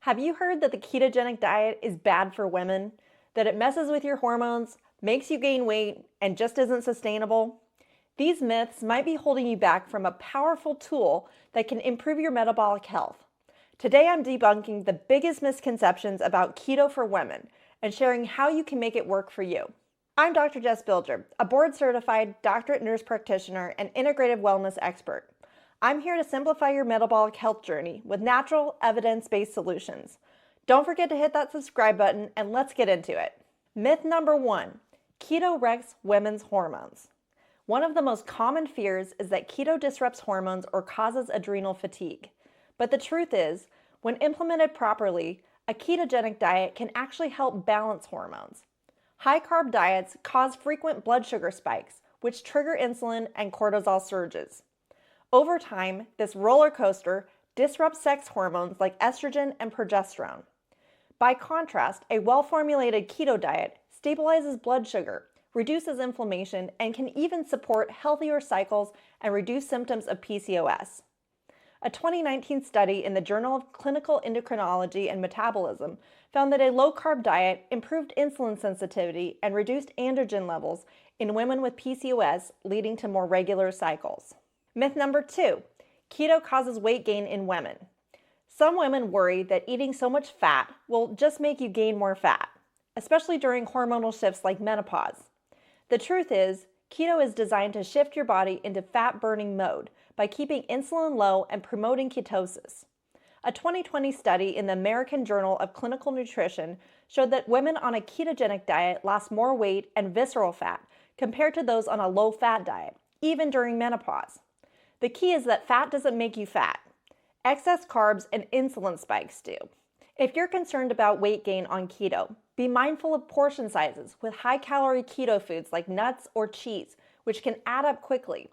Have you heard that the ketogenic diet is bad for women? That it messes with your hormones, makes you gain weight, and just isn't sustainable? These myths might be holding you back from a powerful tool that can improve your metabolic health. Today I'm debunking the biggest misconceptions about keto for women and sharing how you can make it work for you. I'm Dr. Jess Bilger, a board-certified doctorate nurse practitioner and integrative wellness expert. I'm here to simplify your metabolic health journey with natural, evidence-based solutions. Don't forget to hit that subscribe button and let's get into it. Myth number 1, keto wrecks women's hormones. One of the most common fears is that keto disrupts hormones or causes adrenal fatigue. But the truth is, when implemented properly, a ketogenic diet can actually help balance hormones. High-carb diets cause frequent blood sugar spikes, which trigger insulin and cortisol surges. Over time, this roller coaster disrupts sex hormones like estrogen and progesterone. By contrast, a well-formulated keto diet stabilizes blood sugar, reduces inflammation, and can even support healthier cycles and reduce symptoms of PCOS. A 2019 study in the Journal of Clinical Endocrinology and Metabolism found that a low-carb diet improved insulin sensitivity and reduced androgen levels in women with PCOS, leading to more regular cycles. Myth number 2, keto causes weight gain in women. Some women worry that eating so much fat will just make you gain more fat, especially during hormonal shifts like menopause. The truth is, keto is designed to shift your body into fat-burning mode by keeping insulin low and promoting ketosis. A 2020 study in the American Journal of Clinical Nutrition showed that women on a ketogenic diet lost more weight and visceral fat compared to those on a low-fat diet, even during menopause. The key is that fat doesn't make you fat. Excess carbs and insulin spikes do. If you're concerned about weight gain on keto, be mindful of portion sizes with high-calorie keto foods like nuts or cheese, which can add up quickly.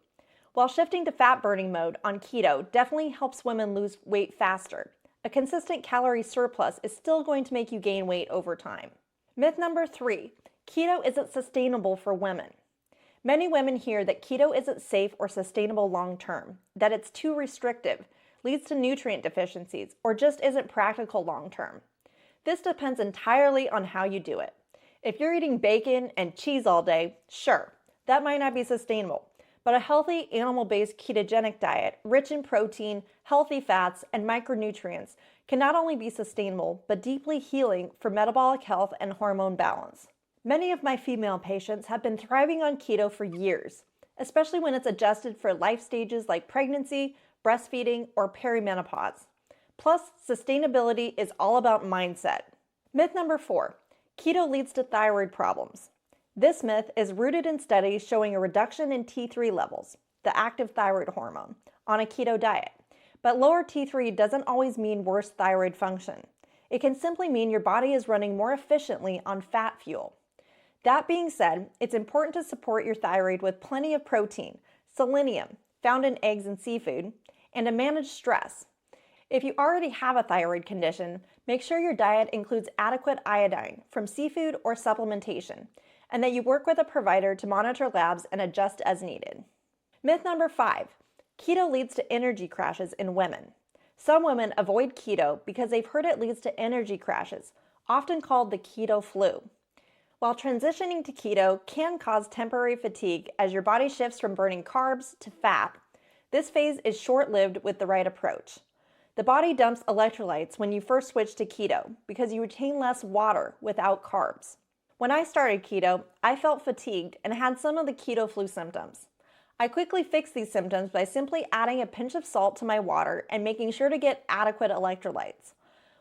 While shifting to fat-burning mode on keto definitely helps women lose weight faster, a consistent calorie surplus is still going to make you gain weight over time. Myth number 3, keto isn't sustainable for women. Many women hear that keto isn't safe or sustainable long-term, that it's too restrictive, leads to nutrient deficiencies, or just isn't practical long-term. This depends entirely on how you do it. If you're eating bacon and cheese all day, sure, that might not be sustainable, but a healthy animal-based ketogenic diet, rich in protein, healthy fats, and micronutrients can not only be sustainable, but deeply healing for metabolic health and hormone balance. Many of my female patients have been thriving on keto for years, especially when it's adjusted for life stages like pregnancy, breastfeeding, or perimenopause. Plus, sustainability is all about mindset. Myth number 4, keto leads to thyroid problems. This myth is rooted in studies showing a reduction in T3 levels, the active thyroid hormone, on a keto diet. But lower T3 doesn't always mean worse thyroid function. It can simply mean your body is running more efficiently on fat fuel. That being said, it's important to support your thyroid with plenty of protein, selenium, found in eggs and seafood, and to manage stress. If you already have a thyroid condition, make sure your diet includes adequate iodine from seafood or supplementation, and that you work with a provider to monitor labs and adjust as needed. Myth number 5, keto leads to energy crashes in women. Some women avoid keto because they've heard it leads to energy crashes, often called the keto flu. While transitioning to keto can cause temporary fatigue as your body shifts from burning carbs to fat, this phase is short-lived with the right approach. The body dumps electrolytes when you first switch to keto because you retain less water without carbs. When I started keto, I felt fatigued and had some of the keto flu symptoms. I quickly fixed these symptoms by simply adding a pinch of salt to my water and making sure to get adequate electrolytes.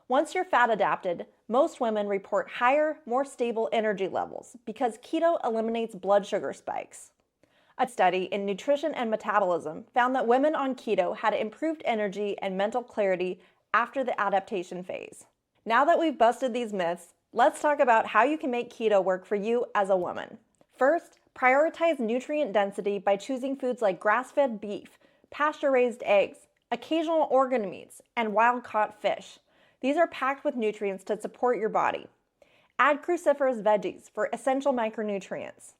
Once you're fat adapted, most women report higher, more stable energy levels because keto eliminates blood sugar spikes. A study in Nutrition and Metabolism found that women on keto had improved energy and mental clarity after the adaptation phase. Now that we've busted these myths, let's talk about how you can make keto work for you as a woman. First, prioritize nutrient density by choosing foods like grass-fed beef, pasture-raised eggs, occasional organ meats, and wild-caught fish. These are packed with nutrients to support your body. Add cruciferous veggies for essential micronutrients.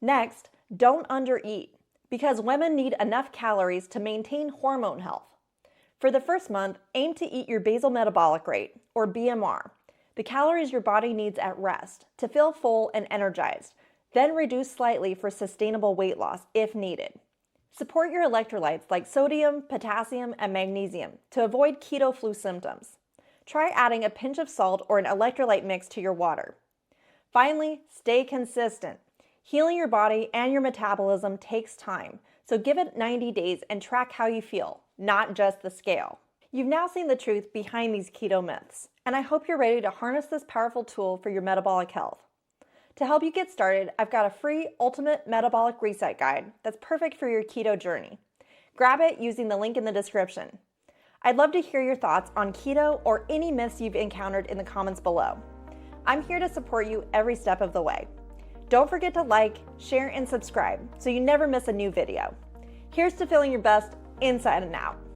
Next, don't undereat, because women need enough calories to maintain hormone health. For the first month, aim to eat your basal metabolic rate, or BMR, the calories your body needs at rest to feel full and energized, then reduce slightly for sustainable weight loss if needed. Support your electrolytes like sodium, potassium, and magnesium to avoid keto flu symptoms. Try adding a pinch of salt or an electrolyte mix to your water. Finally, stay consistent. Healing your body and your metabolism takes time, so give it 90 days and track how you feel, not just the scale. You've now seen the truth behind these keto myths, and I hope you're ready to harness this powerful tool for your metabolic health. To help you get started, I've got a free Ultimate Metabolic Reset Guide that's perfect for your keto journey. Grab it using the link in the description. I'd love to hear your thoughts on keto or any myths you've encountered in the comments below. I'm here to support you every step of the way. Don't forget to like, share, and subscribe so you never miss a new video. Here's to feeling your best inside and out.